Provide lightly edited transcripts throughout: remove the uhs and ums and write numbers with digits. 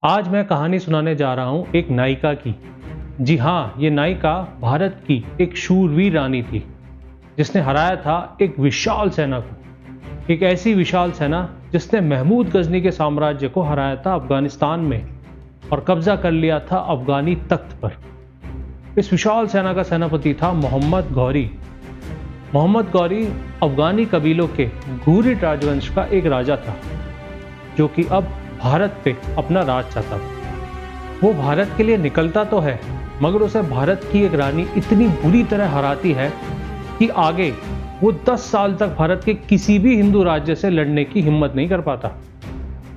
आज मैं कहानी सुनाने जा रहा हूं एक नायिका की। जी हाँ, ये नायिका भारत की एक शूरवीर रानी थी जिसने हराया था एक विशाल सेना को। एक ऐसी विशाल सेना जिसने महमूद गजनी के साम्राज्य को हराया था अफगानिस्तान में और कब्जा कर लिया था अफगानी तख्त पर। इस विशाल सेना का सेनापति था मोहम्मद गौरी। मोहम्मद गौरी अफगानी कबीलों के घूरिद राजवंश का एक राजा था जो कि अब भारत पे अपना राज चाहता था। वो भारत के लिए निकलता तो है मगर उसे भारत की एक रानी इतनी बुरी तरह हराती है कि आगे वो 10 साल तक भारत के किसी भी हिंदू राज्य से लड़ने की हिम्मत नहीं कर पाता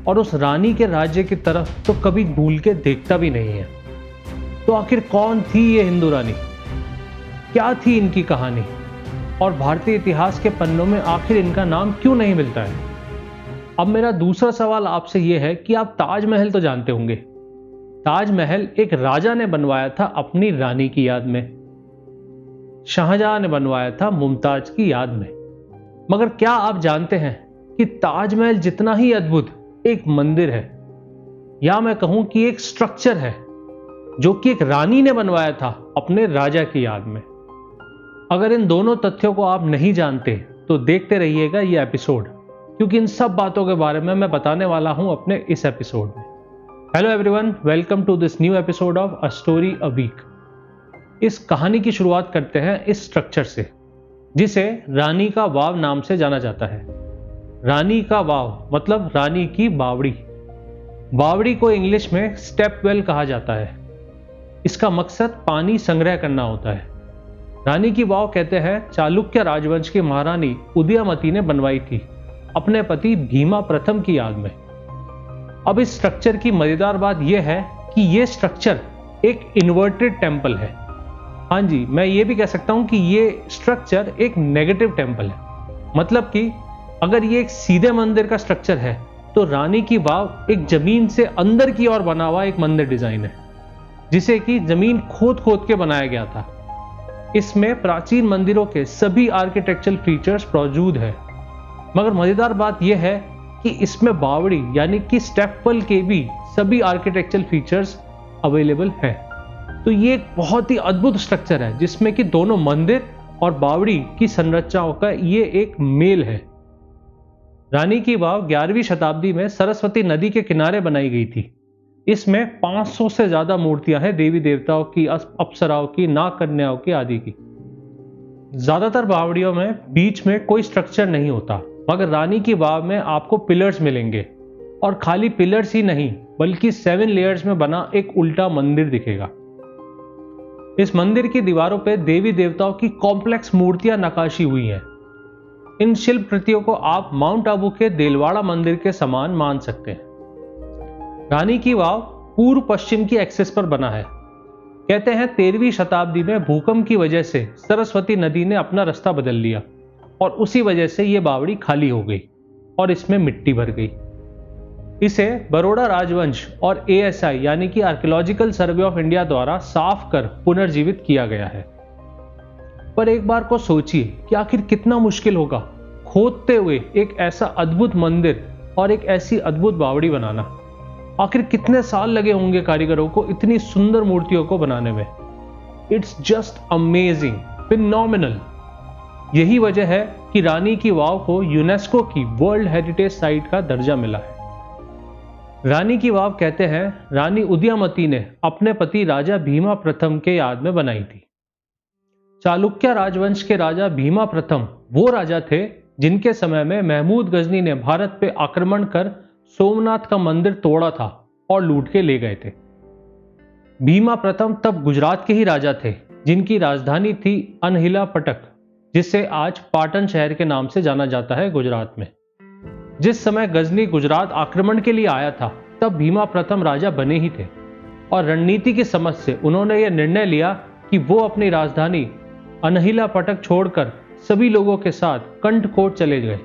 और उस रानी के राज्य की तरफ तो कभी भूल के देखता भी नहीं है। तो आखिर कौन थी ये हिंदू रानी, क्या थी इनकी कहानी और भारतीय इतिहास के पन्नों में आखिर इनका नाम क्यों नहीं मिलता है? अब मेरा दूसरा सवाल आपसे यह है कि आप ताजमहल तो जानते होंगे। ताजमहल एक राजा ने बनवाया था अपनी रानी की याद में। शाहजहां ने बनवाया था मुमताज की याद में। मगर क्या आप जानते हैं कि ताजमहल जितना ही अद्भुत एक मंदिर है, या मैं कहूं कि एक स्ट्रक्चर है जो कि एक रानी ने बनवाया था अपने राजा की याद में। अगर इन दोनों तथ्यों को आप नहीं जानते तो देखते रहिएगा ये एपिसोड, क्योंकि इन सब बातों के बारे में मैं बताने वाला हूं अपने इस एपिसोड में। Hello everyone, welcome to this new episode of a story a week. इस कहानी की शुरुआत करते हैं इस स्ट्रक्चर से जिसे रानी का वाव नाम से जाना जाता है। रानी का वाव मतलब रानी की बावड़ी। बावड़ी को इंग्लिश में स्टेप वेल कहा जाता है। इसका मकसद पानी संग्रह करना होता है। रानी की वाव कहते हैं चालुक्य राजवंश की महारानी उदयमती ने बनवाई थी अपने पति भीमा प्रथम की याद में। अब इस स्ट्रक्चर की मजेदार बात यह है कि यह स्ट्रक्चर एक इन्वर्टेड टेंपल है। हाँ जी, मैं ये भी कह सकता हूं कि यह स्ट्रक्चर एक नेगेटिव टेंपल है। मतलब कि अगर ये एक सीधे मंदिर का स्ट्रक्चर है तो रानी की वाव एक जमीन से अंदर की ओर बना हुआ एक मंदिर डिजाइन है जिसे कि जमीन खोद खोद के बनाया गया था। इसमें प्राचीन मंदिरों के सभी आर्किटेक्चरल फीचर्स मौजूद है। मगर मजेदार बात यह है कि इसमें बावड़ी यानी कि स्टेपवेल के भी सभी आर्किटेक्चरल फीचर्स अवेलेबल हैं। तो ये एक बहुत ही अद्भुत स्ट्रक्चर है जिसमें कि दोनों मंदिर और बावड़ी की संरचनाओं का ये एक मेल है। रानी की वाव 11वीं शताब्दी में सरस्वती नदी के किनारे बनाई गई थी। इसमें 500 से ज्यादा मूर्तियां हैं देवी देवताओं की, अप्सराओं की, नाग कन्याओं की आदि की। ज्यादातर बावड़ियों में बीच में कोई स्ट्रक्चर नहीं होता, मगर रानी की वाव में आपको पिलर्स मिलेंगे और खाली पिलर्स ही नहीं बल्कि 7 लेयर्स में बना एक उल्टा मंदिर दिखेगा। इस मंदिर की दीवारों पर देवी देवताओं की कॉम्प्लेक्स मूर्तियां नकाशी हुई हैं। इन शिल्प कृतियों को आप माउंट आबू के देलवाड़ा मंदिर के समान मान सकते हैं। रानी की वाव पूर्व पश्चिम की एक्सिस पर बना है। कहते हैं 13वीं शताब्दी में भूकंप की वजह से सरस्वती नदी ने अपना रास्ता बदल लिया और उसी वजह से यह बावड़ी खाली हो गई और इसमें मिट्टी भर गई। इसे बरोड़ा राजवंश और ASI यानी कि आर्कियोलॉजिकल सर्वे ऑफ इंडिया द्वारा साफ कर पुनर्जीवित किया गया है। पर एक बार को सोचिए कि आखिर कितना मुश्किल होगा खोदते हुए एक ऐसा अद्भुत मंदिर और एक ऐसी अद्भुत बावड़ी बनाना। आखिर कितने साल लगे होंगे कारीगरों को इतनी सुंदर मूर्तियों को बनाने में। It's just amazing, phenomenal. यही वजह है कि रानी की वाव को यूनेस्को की वर्ल्ड हेरिटेज साइट का दर्जा मिला है। रानी की वाव कहते हैं रानी उदयमती ने अपने पति राजा भीमा प्रथम के याद में बनाई थी। चालुक्य राजवंश के राजा भीमा प्रथम वो राजा थे जिनके समय में महमूद गजनी ने भारत पे आक्रमण कर सोमनाथ का मंदिर तोड़ा था और लूट के ले गए थे। भीमा प्रथम तब गुजरात के ही राजा थे जिनकी राजधानी थी अनहिला पटक, जिसे आज पाटन शहर के नाम से जाना जाता है गुजरात में। जिस समय गजनी गुजरात आक्रमण के लिए आया था तब भीमा प्रथम राजा बने ही थे और रणनीति की समझ से उन्होंने यह निर्णय लिया कि वो अपनी राजधानी अनहिला पटक छोड़कर सभी लोगों के साथ कंठकोट चले गए।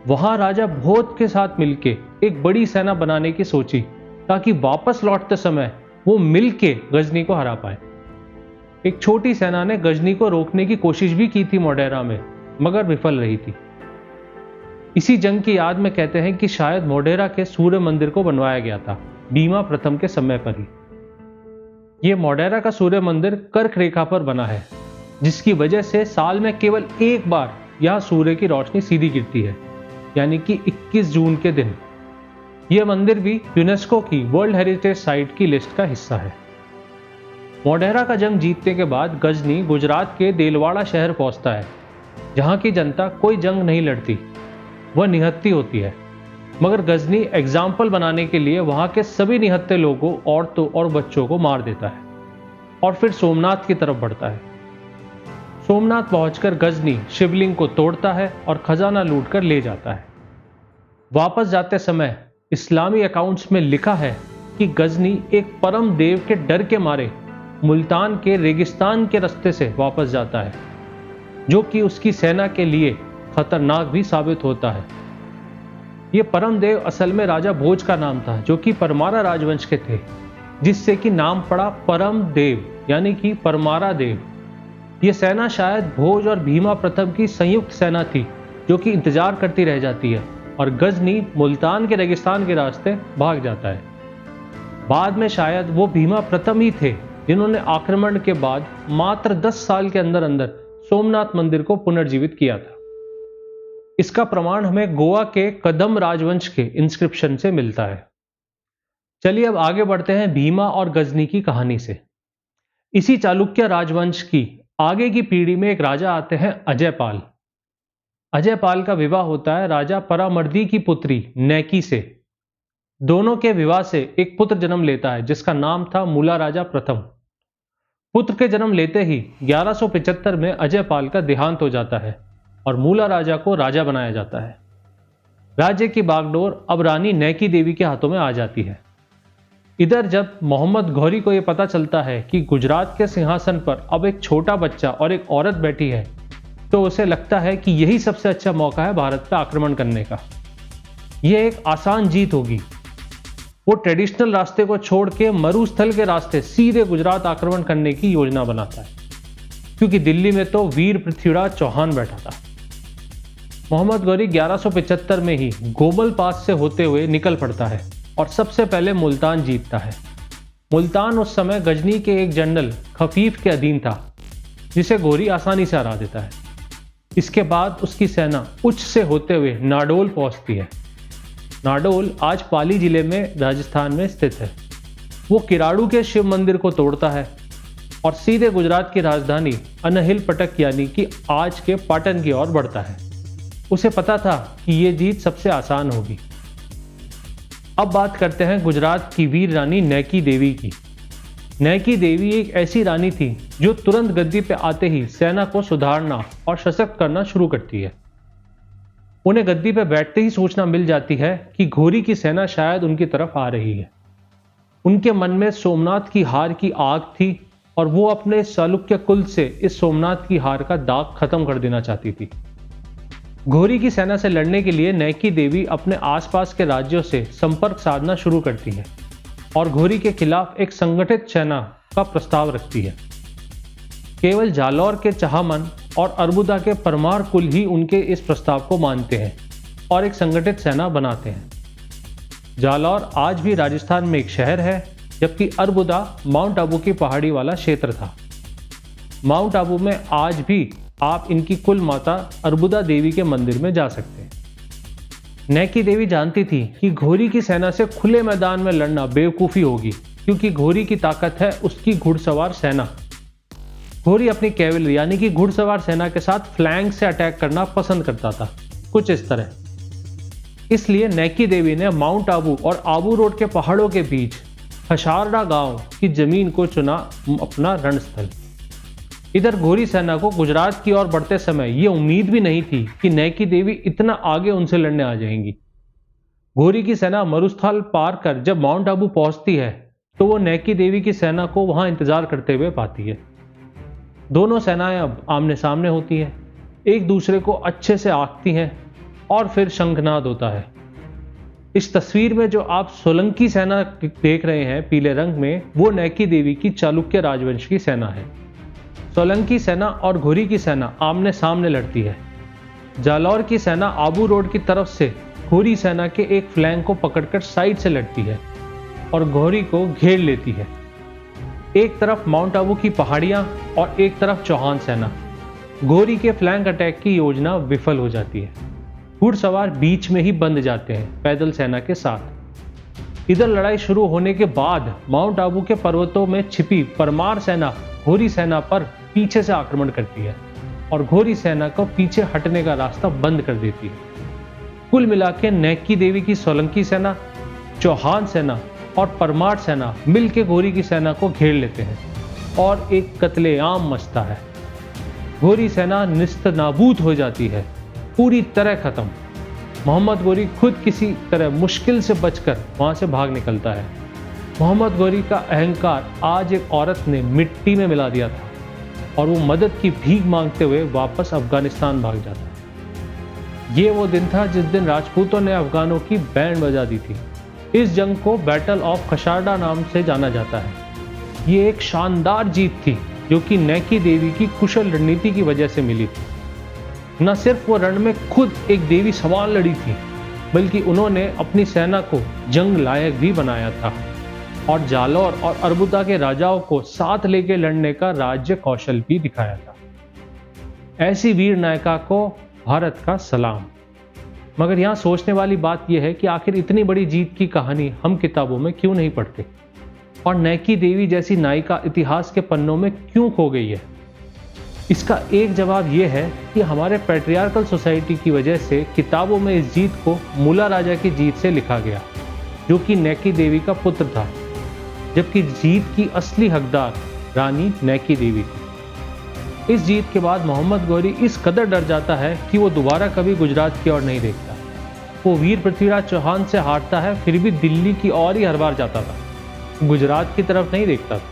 वहां राजा भोज के साथ मिलके एक बड़ी सेना बनाने की सोची ताकि वापस लौटते समय वो मिलके गजनी को हरा पाए। एक छोटी सेना ने गजनी को रोकने की कोशिश भी की थी मोढेरा में, मगर विफल रही थी। इसी जंग की याद में कहते हैं कि शायद मोढेरा के सूर्य मंदिर को बनवाया गया था भीमा प्रथम के समय पर ही। यह मोढेरा का सूर्य मंदिर कर्क रेखा पर बना है, जिसकी वजह से साल में केवल एक बार यहां सूर्य की रोशनी सीधी गिरती है, यानी कि 21 जून के दिन। यह मंदिर भी यूनेस्को की वर्ल्ड हेरिटेज साइट की लिस्ट का हिस्सा है। मोढेरा का जंग जीतने के बाद गजनी गुजरात के देलवाड़ा शहर पहुंचता है, जहां की जनता कोई जंग नहीं लड़ती, वह निहत्ती होती है। मगर गजनी एग्जाम्पल बनाने के लिए वहां के सभी निहत्ते लोगों, औरतों और बच्चों को मार देता है और फिर सोमनाथ की तरफ बढ़ता है। सोमनाथ पहुंचकर गजनी शिवलिंग को तोड़ता है और खजाना लूटकर ले जाता है। वापस जाते समय इस्लामी अकाउंट्स में लिखा है कि गजनी एक परम देव के डर के मारे मुल्तान के रेगिस्तान के रास्ते से वापस जाता है, जो कि उसकी सेना के लिए खतरनाक भी साबित होता है। यह परम देव असल में राजा भोज का नाम था, जो कि परमारा राजवंश के थे, जिससे कि नाम पड़ा परम देव, यानी कि परमारा देव। यह सेना शायद भोज और भीमा प्रथम की संयुक्त सेना थी, जो कि इंतजार करती रह जाती है और गजनी मुल्तान के रेगिस्तान के रास्ते भाग जाता है। बाद में शायद वो भीमा प्रथम ही थे जिन्होंने आक्रमण के बाद मात्र 10 साल के अंदर अंदर सोमनाथ मंदिर को पुनर्जीवित किया था। इसका प्रमाण हमें गोवा के कदम राजवंश के इंस्क्रिप्शन से मिलता है। चलिए अब आगे बढ़ते हैं भीमा और गजनी की कहानी से। इसी चालुक्य राजवंश की आगे की पीढ़ी में एक राजा आते हैं अजयपाल। अजयपाल का विवाह होता है राजा परामर्दी की पुत्री नैकी से। दोनों के विवाह से एक पुत्र जन्म लेता है, जिसका नाम था मूला राजा प्रथम। पुत्र के जन्म लेते ही 1175 में अजयपाल का देहांत हो जाता है और मूला राजा को राजा बनाया जाता है। राज्य की बागडोर अब रानी नैकी देवी के हाथों में आ जाती है। इधर जब मोहम्मद घौरी को यह पता चलता है कि गुजरात के सिंहासन पर अब एक छोटा बच्चा और एक औरत बैठी है, तो उसे लगता है कि यही सबसे अच्छा मौका है भारत पर आक्रमण करने का। यह एक आसान जीत होगी। वो ट्रेडिशनल रास्ते को छोड़ के मरुस्थल के रास्ते सीधे गुजरात आक्रमण करने की योजना बनाता है, क्योंकि दिल्ली में तो वीर पृथ्वीराज चौहान बैठा था। मोहम्मद घौरी 1175 में ही गोमल पास से होते हुए निकल पड़ता है और सबसे पहले मुल्तान जीतता है। मुल्तान उस समय गजनी के एक जनरल खफीफ के अधीन था, जिसे घौरी आसानी से हरा देता है। इसके बाद उसकी सेना उच्च से होते हुए नाडोल पहुंचती है। नाडोल आज पाली जिले में राजस्थान में स्थित है। वो किराड़ू के शिव मंदिर को तोड़ता है और सीधे गुजरात की राजधानी अनहिल पटक यानी कि आज के पाटन की ओर बढ़ता है। उसे पता था कि ये जीत सबसे आसान होगी। अब बात करते हैं गुजरात की वीर रानी नैकी देवी की। नैकी देवी एक ऐसी रानी थी जो तुरंत गद्दी पे आते ही सेना को सुधारना और सशक्त करना शुरू करती है। उन्हें गद्दी पर बैठते ही सूचना मिल जाती है कि घौरी की सेना शायद उनकी तरफ आ रही है। उनके मन में सोमनाथ की हार की आग थी और वो अपने चालुक्य कुल से इस सोमनाथ की हार का दाग खत्म कर देना चाहती थी। घौरी की सेना से लड़ने के लिए नैकी देवी अपने आसपास के राज्यों से संपर्क साधना शुरू करती है और घौरी के खिलाफ एक संगठित सेना का प्रस्ताव रखती है। केवल जालौर के चहामन और अरबुदा के परमार कुल ही उनके इस प्रस्ताव को मानते हैं और एक संगठित सेना बनाते हैं। जालौर आज भी राजस्थान में एक शहर है, जबकि अरबुदा माउंट आबू की पहाड़ी वाला क्षेत्र था। माउंट आबू में आज भी आप इनकी कुल माता अरबुदा देवी के मंदिर में जा सकते हैं। नैकी देवी जानती थी कि घौरी की सेना से खुले मैदान में लड़ना बेवकूफ़ी होगी, क्योंकि घौरी की ताकत है उसकी घुड़सवार सेना। घौरी अपनी कैवलरी यानी कि घुड़सवार सेना के साथ फ्लैंक से अटैक करना पसंद करता था, कुछ इस तरह। इसलिए नैकी देवी ने माउंट आबू और आबू रोड के पहाड़ों के बीच हशारडा गांव की जमीन को चुना अपना रणस्थल। इधर घौरी सेना को गुजरात की ओर बढ़ते समय यह उम्मीद भी नहीं थी कि नैकी देवी इतना आगे उनसे लड़ने आ जाएंगी। घौरी की सेना मरुस्थल पार कर जब माउंट आबू पहुंचती है, तो वो नैकी देवी की सेना को वहां इंतजार करते हुए पाती है। दोनों सेनाएं अब आमने सामने होती हैं, एक दूसरे को अच्छे से आंकती हैं और फिर शंखनाद होता है। इस तस्वीर में जो आप सोलंकी सेना देख रहे हैं पीले रंग में, वो नैकी देवी की चालुक्य राजवंश की सेना है। सोलंकी सेना और घौरी की सेना आमने सामने लड़ती है। जालौर की सेना आबू रोड की तरफ से घौरी सेना के एक फ्लैंक को पकड़कर साइड से लड़ती है। और घोरी को घेर लेती है। एक तरफ माउंट आबू की पहाड़ियां और एक तरफ चौहान सेना। घोरी के फ्लैंक अटैक की योजना विफल हो जाती है। घुड़सवार बीच में ही बंद जाते हैं पैदल सेना के साथ। इधर लड़ाई शुरू होने के बाद माउंट आबू के पर्वतों में छिपी परमार सेना घोरी सेना पर पीछे से आक्रमण करती है और घोरी सेना को पीछे हटने का रास्ता बंद कर देती है। कुल मिलाकर नैकी देवी की सोलंकी सेना, चौहान सेना और परमार सेना मिलकर घोरी की सेना को घेर लेते हैं और एक कत्लेआम मचता है। घोरी सेना निस्त नाबूद हो जाती है, पूरी तरह खत्म। मोहम्मद घोरी खुद किसी तरह मुश्किल से बचकर वहां से भाग निकलता है। मोहम्मद घोरी का अहंकार आज एक औरत ने मिट्टी में मिला दिया था और वो मदद की भीख मांगते हुए वापस अफगानिस्तान भाग जाता है। ये वो दिन था जिस दिन राजपूतों ने अफगानों की बैंड बजा दी थी। इस जंग को बैटल ऑफ खशारडा नाम से जाना जाता है। ये एक शानदार जीत थी जो कि नैकी देवी की कुशल रणनीति की वजह से मिली थी। न सिर्फ वो रण में खुद एक देवी सवार लड़ी थी, बल्कि उन्होंने अपनी सेना को जंग लायक भी बनाया था और जालौर और अरबुदा के राजाओं को साथ लेकर लड़ने का राज्य कौशल भी दिखाया था। ऐसी वीर नायिका को भारत का सलाम। मगर यहाँ सोचने वाली बात यह है कि आखिर इतनी बड़ी जीत की कहानी हम किताबों में क्यों नहीं पढ़ते और नैकी देवी जैसी नायिका इतिहास के पन्नों में क्यों खो गई है। इसका एक जवाब यह है कि हमारे पैट्रियार्कल सोसाइटी की वजह से किताबों में इस जीत को मुला राजा की जीत से लिखा गया, जो कि नैकी देवी का पुत्र था, जबकि जीत की असली हकदार रानी नैकी देवी थी। इस जीत के बाद मोहम्मद घोरी इस कदर डर जाता है कि वो दोबारा कभी गुजरात की ओर नहीं देखता। वो वीर पृथ्वीराज चौहान से हारता है, फिर भी दिल्ली की ओर ही हर बार जाता था, गुजरात की तरफ नहीं देखता था।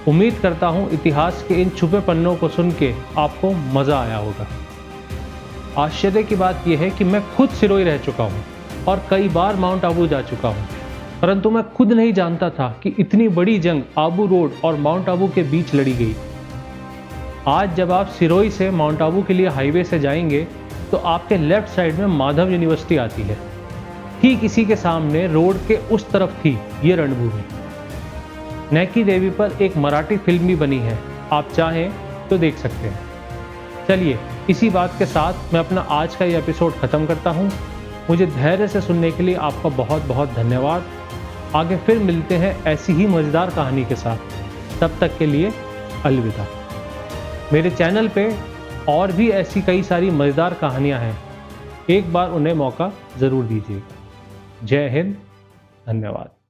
उम्मीद करता हूं इतिहास के इन छुपे पन्नों को सुन के आपको मजा आया होगा। आश्चर्य की बात यह है कि मैं खुद सिरोही रह चुका हूं और कई बार माउंट आबू जा चुका हूं, परंतु मैं खुद नहीं जानता था कि इतनी बड़ी जंग आबू रोड और माउंट आबू के बीच लड़ी गई। आज जब आप सिरोही से माउंट आबू के लिए हाईवे से जाएंगे तो आपके लेफ्ट साइड में माधव यूनिवर्सिटी आती है। ठीक इसी के सामने रोड के उस तरफ थी ये रणभूमि। नैकी देवी पर एक मराठी फिल्म भी बनी है, आप चाहें तो देख सकते हैं। चलिए इसी बात के साथ मैं अपना आज का ये एपिसोड ख़त्म करता हूँ। मुझे धैर्य से सुनने के लिए आपका बहुत बहुत धन्यवाद। आगे फिर मिलते हैं ऐसी ही मज़ेदार कहानी के साथ। तब तक के लिए अलविदा। मेरे चैनल पे और भी ऐसी कई सारी मज़ेदार कहानियाँ हैं, एक बार उन्हें मौका ज़रूर दीजिएगा। जय हिंद, धन्यवाद।